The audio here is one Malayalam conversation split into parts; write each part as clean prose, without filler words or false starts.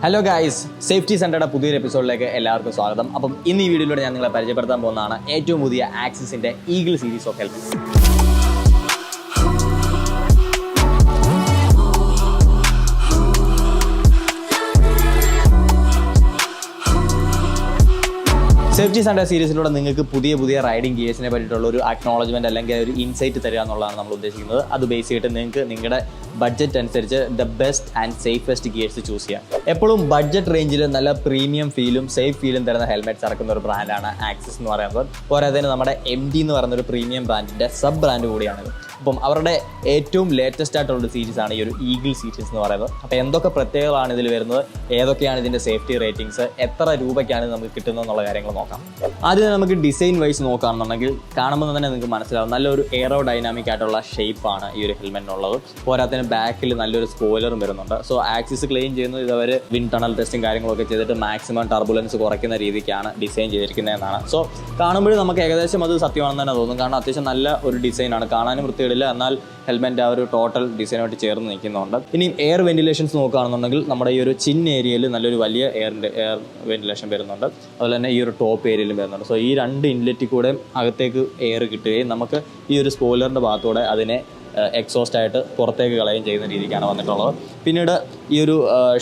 ഹലോ ഗൈസ്, സേഫ്റ്റി സെന്ററുടെ പുതിയൊരു എപ്പിസോഡിലേക്ക് എല്ലാവർക്കും സ്വാഗതം. അപ്പം ഇന്ന് ഈ വീഡിയോയിലൂടെ ഞാൻ നിങ്ങളെ പരിചയപ്പെടുത്താൻ പോകുന്നതാണ് ഏറ്റവും പുതിയ ആക്സിസിന്റെ eagle series of helmets. Safety centre സീരീസിലൂടെ നിങ്ങൾക്ക് പുതിയ റൈഡിംഗ് ഗിയേഴ്സിനെ പറ്റിയിട്ടുള്ള ഒരു അക്നോളജ്മെന്റ് അല്ലെങ്കിൽ ഒരു ഇൻസൈറ്റ് തരിക എന്നുള്ളതാണ് നമ്മൾ ഉദ്ദേശിക്കുന്നത്. അത് ബേസ് ചെയ്തിട്ട് നിങ്ങൾക്ക് നിങ്ങളുടെ ബഡ്ജറ്റ് അനുസരിച്ച് the best and safest gears choose ചെയ്യാം. എപ്പോഴും ബഡ്ജറ്റ് റേഞ്ചിൽ നല്ല പ്രീമിയം ഫീലും സേഫ് ഫീലും തരുന്ന ഹെൽമെറ്റ്സ് ഇറക്കുന്ന ഒരു ബ്രാൻഡാണ് ആക്സിസ് എന്ന് പറയുന്നത്. പോരാതെ നമ്മുടെ MD എന്ന് പറയുന്ന ഒരു പ്രീമിയം ബ്രാൻഡിന്റെ സബ് ബ്രാൻഡ് കൂടിയാണിത്. അപ്പം അവരുടെ ഏറ്റവും ലേറ്റസ്റ്റ് ആയിട്ടുള്ള സീരീസാണ് ഈ ഒരു ഈഗിൾ സീരീസ് എന്ന് പറയുന്നത്. അപ്പോൾ എന്തൊക്കെ പ്രത്യേകതകളാണ് ഇതിൽ വരുന്നത്, ഏതൊക്കെയാണ് ഇതിൻ്റെ സേഫ്റ്റി റേറ്റിംഗ്സ്, എത്ര രൂപയ്ക്കാണ് നമുക്ക് കിട്ടുന്നത് എന്നുള്ള കാര്യങ്ങൾ നോക്കാം. ആദ്യം നമുക്ക് ഡിസൈൻ വൈസ് നോക്കുകയാണെന്നുണ്ടെങ്കിൽ കാണുമ്പോൾ തന്നെ നിങ്ങൾക്ക് മനസ്സിലാവും നല്ലൊരു എയറോ ഡൈനാമിക് ആയിട്ടുള്ള ഷേപ്പാണ് ഈ ഒരു ഹെൽമെറ്റിനുള്ളത്. പോരാത്തതിന് ബാക്കിൽ നല്ലൊരു സ്പോയിലറും വരുന്നുണ്ട്. സോ ആക്സിസ് ക്ലെയിം ചെയ്യുന്നത് ഇതവർ വിൻഡ് ടണൽ ടെസ്റ്റും കാര്യങ്ങളൊക്കെ ചെയ്തിട്ട് മാക്സിമം ടർബുലൻസ് കുറയ്ക്കുന്ന രീതിക്കാണ് ഡിസൈൻ ചെയ്തിരിക്കുന്നതെന്നാണ്. സോ കാണുമ്പോൾ നമുക്ക് ഏകദേശം അത് സത്യമാണെന്ന് തന്നെ തോന്നും. കാരണം അത്യാവശ്യം നല്ല ഒരു ഡിസൈനാണ്, കാണാനും വൃത്തിയിടില്ല, എന്നാൽ ഹെൽമെറ്റ് ആ ഒരു ടോട്ടൽ ഡിസൈനുമായിട്ട് ചേർന്ന് നിൽക്കുന്നുണ്ട്. ഇനി എയർ വെന്റിലേഷൻസ് നോക്കുകയാണെന്നുണ്ടെങ്കിൽ നമ്മുടെ ഈ ഒരു ചിൻ ഏരിയയിൽ നല്ലൊരു വലിയ എയർ വെന്റിലേഷൻ വരുന്നുണ്ട്. അതുപോലെ തന്നെ ഈ ഒരു ടോപ്പ് ഏരിയയിലും വരുന്നുണ്ട്. സോ ഈ രണ്ട് ഇൻലെറ്റിൽ കൂടെ അകത്തേക്ക് എയർ കിട്ടുകയും നമുക്ക് ഈ ഒരു സ്പോയിലറിൻ്റെ ഭാഗത്തൂടെ അതിനെ എക്സോസ്റ്റ് ആയിട്ട് പുറത്തേക്ക് കളയുകയും ചെയ്യുന്ന രീതിക്കാണ് വന്നിട്ടുള്ളത്. പിന്നീട് ഈ ഒരു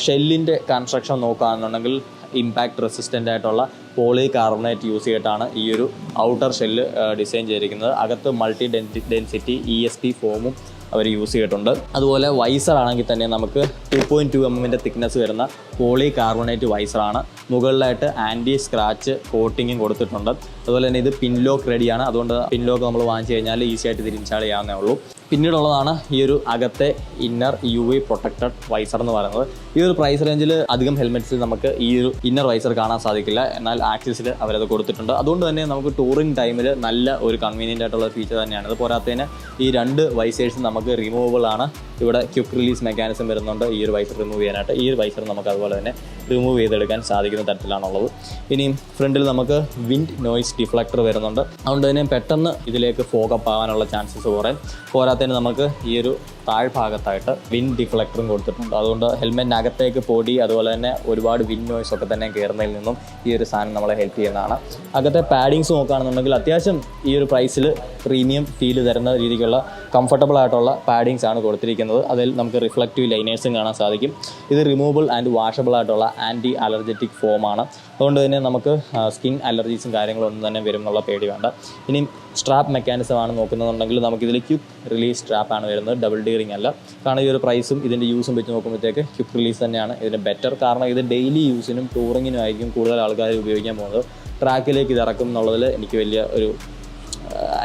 ഷെല്ലിൻ്റെ കൺസ്ട്രക്ഷൻ നോക്കുകയാണെന്നുണ്ടെങ്കിൽ ഇമ്പാക്ട് റെസിസ്റ്റൻ്റ് ആയിട്ടുള്ള പോളി കാർബണേറ്റ് യൂസ് ചെയ്തിട്ടാണ് ഈ ഒരു ഔട്ടർ ഷെല്ല് ഡിസൈൻ ചെയ്തിരിക്കുന്നത്. അകത്ത് മൾട്ടി ഡെൻസിറ്റി ESP ഫോമും അവർ യൂസ് ചെയ്തിട്ടുണ്ട്. അതുപോലെ വൈസർ ആണെങ്കിൽ തന്നെ നമുക്ക് 2.2 mm തിക്നെസ് വരുന്ന പോളി കാർബണേറ്റ് വൈസറാണ്. മുകളിലായിട്ട് ആൻറ്റി സ്ക്രാച്ച് കോട്ടിങ്ങും കൊടുത്തിട്ടുണ്ട്. അതുപോലെ തന്നെ ഇത് പിൻലോക്ക് റെഡിയാണ്. അതുകൊണ്ട് പിൻലോക്ക് നമ്മൾ വാങ്ങിച്ചു കഴിഞ്ഞാൽ ഈസി ആയിട്ട് ഇത് ഇൻസ്റ്റാൾ ചെയ്യാവുന്നേ ഉള്ളൂ. പിന്നീടുള്ളതാണ് ഈ ഒരു അകത്തെ ഇന്നർ UV പ്രൊട്ടക്റ്റഡ് വൈസർ എന്ന് പറയുന്നത്. ഈ ഒരു പ്രൈസ് റേഞ്ചിൽ അധികം ഹെൽമെറ്റ്സിൽ നമുക്ക് ഈ ഒരു ഇന്നർ വൈസർ കാണാൻ സാധിക്കില്ല, എന്നാൽ ആക്സിസിൽ അവരത് കൊടുത്തിട്ടുണ്ട്. അതുകൊണ്ട് തന്നെ നമുക്ക് ടൂറിംഗ് ടൈമിൽ നല്ല ഒരു കൺവീനിയൻ്റ് ആയിട്ടുള്ള ഫീച്ചർ തന്നെയാണ്. അത് പോരാത്തതിന് ഈ രണ്ട് വൈസേഴ്സും നമുക്ക് റിമൂവബിൾ ആണ്. ഇവിടെ ക്വിക്ക് റിലീസ് മെക്കാനിസം വരുന്നുണ്ട് ഈ ഒരു വൈസർ റിമൂവ് ചെയ്യാനായിട്ട്. ഈ ഒരു വൈസർ നമുക്ക് അതുപോലെ തന്നെ റിമൂവ് ചെയ്തെടുക്കാൻ സാധിക്കുന്ന തരത്തിലാണുള്ളത്. ഇനിയും ഫ്രണ്ടിൽ നമുക്ക് വിൻഡ് നോയ്സ് ഡിഫ്ലക്ടർ വരുന്നുണ്ട്. അതുകൊണ്ട് തന്നെ പെട്ടെന്ന് ഇതിലേക്ക് ഫോക്കപ്പ് ആവാനുള്ള ചാൻസസ് കുറയും. പോരാത്തതിന് നമുക്ക് ഈ ഒരു താഴ്ഭാഗത്തായിട്ട് വിൻഡ് ഡിഫ്ലക്ടറും കൊടുത്തിട്ടുണ്ട്. അതുകൊണ്ട് ഹെൽമെറ്റിനകത്തേക്ക് പൊടി അതുപോലെ തന്നെ ഒരുപാട് വിൻഡ് നോയ്സ് ഒക്കെ തന്നെ കയറുന്നതിൽ നിന്നും ഈ ഒരു സാധനം നമ്മളെ ഹെൽപ്പ് ചെയ്യുന്നതാണ്. അകത്തെ പാഡിങ്സ് നോക്കുകയാണെന്നുണ്ടെങ്കിൽ അത്യാവശ്യം ഈ ഒരു പ്രൈസിൽ പ്രീമിയം ഫീൽ തരുന്ന രീതിക്കുള്ള കംഫർട്ടബിൾ ആയിട്ടുള്ള പാഡിങ്സ് ആണ് കൊടുത്തിരിക്കുന്നത്. അതിൽ നമുക്ക് റിഫ്ലക്റ്റീവ് ലൈനേഴ്സും കാണാൻ സാധിക്കും. ഇത് റിമൂവബിൾ ആൻഡ് വാഷബിൾ ആയിട്ടുള്ള ആൻറ്റി അലർജറ്റിക് ഫോമാണ്. അതുകൊണ്ട് തന്നെ നമുക്ക് സ്കിൻ അലർജീസും കാര്യങ്ങളും ഒന്നും തന്നെ വരും എന്നുള്ള പേടി വേണ്ട. ഇനി സ്ട്രാപ്പ് മെക്കാനിസം ആണ് നോക്കുന്നതെന്നുണ്ടെങ്കിൽ നമുക്കിതിൽ ക്വിക്ക് റിലീസ് സ്ട്രാപ്പാണ് വരുന്നത്, ഡബിൾ ഡീറിംഗ് അല്ല. കാരണം ഈ ഒരു പ്രൈസും ഇതിൻ്റെ യൂസും വെച്ച് നോക്കുമ്പോഴത്തേക്ക് ക്വിക്ക് റിലീസ് തന്നെയാണ് ഇതിന് ബെറ്റർ. കാരണം ഇത് ഡെയിലി യൂസിനും ടൂറിങ്ങിനും ആയിരിക്കും കൂടുതൽ ആൾക്കാർ ഉപയോഗിക്കാൻ പോകുന്നത്. ട്രാക്കിലേക്ക് ഇത് ഇറക്കും എന്നുള്ളതിൽ എനിക്ക് വലിയ ഒരു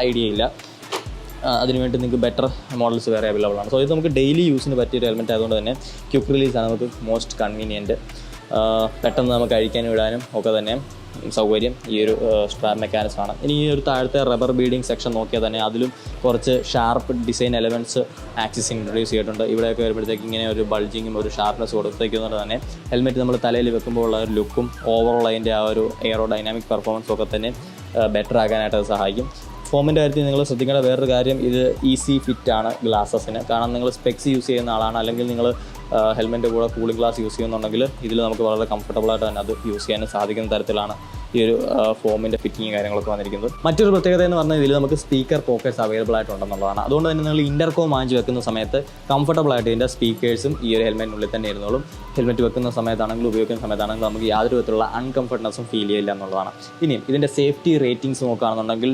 ഐഡിയ ഇല്ല. അതിനുവേണ്ടി നിങ്ങൾക്ക് ബെറ്റർ മോഡൽസ് വേറെ അവൈലബിൾ ആണ്. സോ ഇത് നമുക്ക് ഡെയിലി യൂസിന് പറ്റിയൊരു ഹെൽമെറ്റ് ആയതുകൊണ്ട് തന്നെ ക്വിക്ക് റിലീസാണ് നമുക്ക് മോസ്റ്റ് കൺവീനിയൻറ്റ്. പെട്ടെന്ന് നമുക്ക് അഴിക്കാനും ഇടാനും ഒക്കെ തന്നെ സൗകര്യം ഈ ഒരു സ്ട്രാപ്പ് മെക്കാനിസമാണ്. ഇനി ഈ ഒരു താഴത്തെ റബ്ബർ ബീഡിങ് സെക്ഷൻ നോക്കിയാൽ തന്നെ അതിലും കുറച്ച് sharp design elements axis introduce ചെയ്തിട്ടുണ്ട്. ഇവിടെയൊക്കെ വരുമ്പോഴത്തേക്ക് ഇങ്ങനെ ഒരു ബൾജിങ്ങും ഒരു ഷാർപ്നെസ് കൊടുത്തേക്കുന്നത് തന്നെ ഹെൽമെറ്റ് നമ്മൾ തലയിൽ വെക്കുമ്പോൾ ഉള്ള ഒരു ലുക്കും ഓവറോൾ അതിൻ്റെ ആ ഒരു എയറോ ഡൈനാമിക് പെർഫോമൻസും ഒക്കെ തന്നെ ബെറ്റർ ആക്കാനായിട്ട് അത് സഹായിക്കും. ഫോമിൻ്റെ കാര്യത്തിൽ നിങ്ങൾ ശ്രദ്ധിക്കേണ്ട വേറൊരു കാര്യം, ഇത് ഈസി ഫിറ്റ് ആണ് ഗ്ലാസസിന്. കാരണം നിങ്ങൾ സ്പെക്സ് യൂസ് ചെയ്യുന്ന ആളാണ്, അല്ലെങ്കിൽ നിങ്ങൾ ഹെൽമെറ്റിൻ്റെ കൂടെ കൂളിംഗ് ഗ്ലാസ് യൂസ് ചെയ്യുന്നുണ്ടെങ്കിൽ ഇതിൽ നമുക്ക് വളരെ കംഫർട്ടബിളായിട്ട് തന്നെ അത് യൂസ് ചെയ്യാനും സാധിക്കുന്ന തരത്തിലാണ് ഈ ഒരു ഫോമിൻ്റെ ഫിറ്റിങ് കാര്യങ്ങളൊക്കെ വന്നിരിക്കുന്നത്. മറ്റൊരു പ്രത്യേകത എന്ന് പറഞ്ഞാൽ ഇതിൽ നമുക്ക് സ്പീക്കർ പോക്കറ്റ്സ് അവൈലബിൾ ആയിട്ടുണ്ടെന്നുള്ളതാണ്. അതുകൊണ്ട് തന്നെ നിങ്ങൾ ഇൻ്റർകോം വാങ്ങിച്ച് വെക്കുന്ന സമയത്ത് കംഫർട്ടബിളായിട്ട് ഇതിൻ്റെ സ്പീക്കേഴ്സും ഈ ഒരു ഹെൽമെറ്റിനുള്ളിൽ തന്നെ ഇരുന്നോളും. ഹെൽമെറ്റ് വെക്കുന്ന സമയത്താണെങ്കിലും ഉപയോഗിക്കുന്ന സമയത്താണെങ്കിലും നമുക്ക് യാതൊരു വിധത്തിലുള്ള അൺകംഫർട്ട്നെസ്സും ഫീൽ ചെയ്യില്ല എന്നുള്ളതാണ്. ഇനിയും ഇതിൻ്റെ സേഫ്റ്റി റേറ്റിംഗ്സ് നോക്കുകയാണെന്നുണ്ടെങ്കിൽ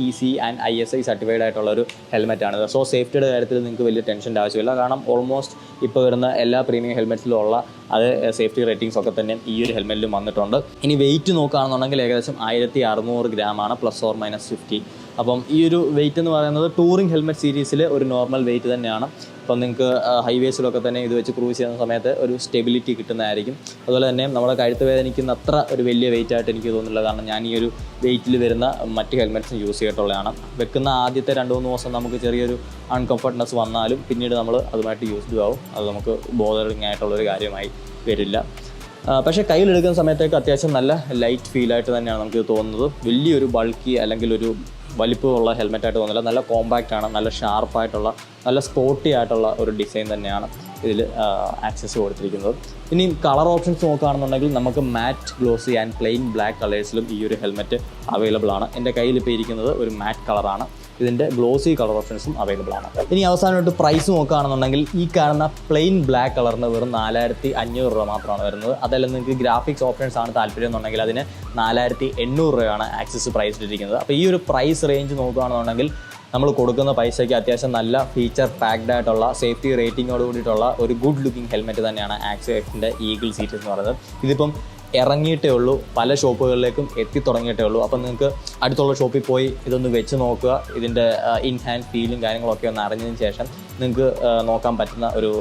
.EC ആൻഡ് ISI സർട്ടിഫൈഡ് ആയിട്ടുള്ള ഒരു ഹെൽമെറ്റാണിത്. സോ സേഫ്റ്റിയുടെ കാര്യത്തിൽ നിങ്ങൾക്ക് വലിയ ടെൻഷൻ്റെ ആവശ്യമില്ല. കാരണം ഓൾമോസ്റ്റ് ഇപ്പോൾ വരുന്ന എല്ലാ പ്രീമിയം ഹെൽമെറ്റ്സിലും ഉള്ള അത് സേഫ്റ്റി റേറ്റിംഗ്സ് ഒക്കെ തന്നെ ഈ ഒരു ഹെൽമെറ്റിലും വന്നിട്ടുണ്ട്. ഇനി വെയിറ്റ് നോക്കുകയാണെന്നുണ്ടെങ്കിൽ ഏകദേശം 1600 ഗ്രാമാണ് ±50. അപ്പം ഈ ഒരു വെയിറ്റ് എന്ന് പറയുന്നത് ടൂറിംഗ് ഹെൽമെറ്റ് സീരീസിൽ ഒരു നോർമൽ വെയിറ്റ് തന്നെയാണ്. അപ്പം നിങ്ങൾക്ക് ഹൈവേസിലൊക്കെ തന്നെ ഇത് വെച്ച് ക്രൂസ് ചെയ്യുന്ന സമയത്ത് ഒരു സ്റ്റെബിലിറ്റി കിട്ടുന്നതായിരിക്കും. അതുപോലെ തന്നെ നമ്മുടെ കഴുത്ത് വേദനിക്കുന്ന അത്ര ഒരു വലിയ വെയിറ്റ് ആയിട്ട് എനിക്ക് തോന്നുന്നില്ല. കാരണം ഞാൻ ഈ ഒരു വെയിറ്റിൽ വരുന്ന മറ്റ് ഹെൽമെറ്റ്സും യൂസ് ചെയ്തിട്ടുള്ളതാണ്. വെക്കുന്ന ആദ്യത്തെ 2-3 ദിവസം നമുക്ക് ചെറിയൊരു അൺകംഫർട്ട്നെസ് വന്നാലും പിന്നീട് നമ്മൾ അതുമായിട്ട് യൂസ്ഡ് ആവും. അത് നമുക്ക് ബോദറിങ് ആയിട്ടുള്ളൊരു കാര്യമായി വരില്ല. പക്ഷേ കയ്യിലെടുക്കുന്ന സമയത്തേക്ക് അത്യാവശ്യം നല്ല ലൈറ്റ് ഫീലായിട്ട് തന്നെയാണ് നമുക്ക് തോന്നുന്നത്. വലിയൊരു ബൾക്കി അല്ലെങ്കിൽ ഒരു വലിപ്പമുള്ള ഹെൽമെറ്റായിട്ട് തോന്നില്ല. നല്ല കോമ്പാക്റ്റ് ആണ്, നല്ല ഷാർപ്പായിട്ടുള്ള, നല്ല സ്പോർട്ടി ആയിട്ടുള്ള ഒരു ഡിസൈൻ തന്നെയാണ് ഇതിൽ ആക്സസ് കൊടുത്തിരിക്കുന്നത്. ഇനി കളർ ഓപ്ഷൻസ് നോക്കുകയാണെന്നുണ്ടെങ്കിൽ നമുക്ക് മാറ്റ്, ഗ്ലോസി ആൻഡ് പ്ലെയിൻ ബ്ലാക്ക് കളേഴ്സിലും ഈ ഒരു ഹെൽമെറ്റ് അവൈലബിൾ ആണ്. എൻ്റെ കയ്യിൽ ഇപ്പോൾ ഇരിക്കുന്നത് ഒരു മാറ്റ് കളറാണ്. ഇതിൻ്റെ ഗ്ലോസി കളർ ഓപ്ഷൻസും അവൈലബിൾ ആണ്. ഇനി അവസാനമായിട്ട് പ്രൈസ് നോക്കുകയാണെന്നുണ്ടെങ്കിൽ ഈ കാണുന്ന പ്ലെയിൻ ബ്ലാക്ക് കളറിന് വെറും 4500 രൂപ മാത്രമാണ് വരുന്നത്. അതല്ല നിങ്ങൾക്ക് ഗ്രാഫിക്സ് ഓപ്ഷൻസ് ആണ് താല്പര്യം എന്നുണ്ടെങ്കിൽ അതിന് 4800 രൂപയാണ് ആക്സസ് പ്രൈസ് ഇട്ടിരിക്കുന്നത്. അപ്പോൾ ഈ ഒരു പ്രൈസ് റേഞ്ച് നോക്കുകയാണെന്നുണ്ടെങ്കിൽ നമ്മൾ കൊടുക്കുന്ന പൈസയ്ക്ക് അത്യാവശ്യം നല്ല ഫീച്ചർ പാക്ഡ് ആയിട്ടുള്ള സേഫ്റ്റി റേറ്റിങ്ങോട് കൂടിയിട്ടുള്ള ഒരു ഗുഡ് ലുക്കിംഗ് ഹെൽമെറ്റ് തന്നെയാണ് ആക്സസിൻ്റെ ഈഗിൾ സീരീസ് എന്ന് പറയുന്നത്. ഇതിപ്പം ഇറങ്ങിയിട്ടേ ഉള്ളൂ, പല ഷോപ്പുകളിലേക്കും എത്തിത്തുടങ്ങിയിട്ടേ ഉള്ളൂ. അപ്പം നിങ്ങൾക്ക് അടുത്തുള്ള ഷോപ്പിൽ പോയി ഇതൊന്ന് വെച്ച് നോക്കുക. ഇതിൻ്റെ ഇൻ ഹാൻഡ് ഫീലും കാര്യങ്ങളൊക്കെ ഒന്ന് അറിഞ്ഞതിന് ശേഷം നിങ്ങൾക്ക് നോക്കാൻ പറ്റുന്ന ഒരു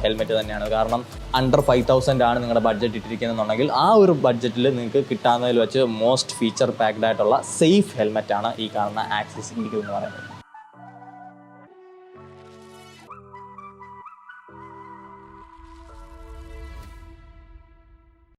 ഹെൽമെറ്റ് തന്നെയാണ്. കാരണം അണ്ടർ 5000 ആണ് നിങ്ങളുടെ ബഡ്ജറ്റ് ഇട്ടിരിക്കുന്നതെന്നുണ്ടെങ്കിൽ ആ ഒരു ബഡ്ജറ്റിൽ നിങ്ങൾക്ക് കിട്ടാവുന്നതിൽ വെച്ച് മോസ്റ്റ് ഫീച്ചർ പാക്ഡ് ആയിട്ടുള്ള സേഫ് ഹെൽമെറ്റാണ് ഈ കാണുന്ന ആക്സസ് ഈഗിൾ എന്ന് പറയുന്നത്.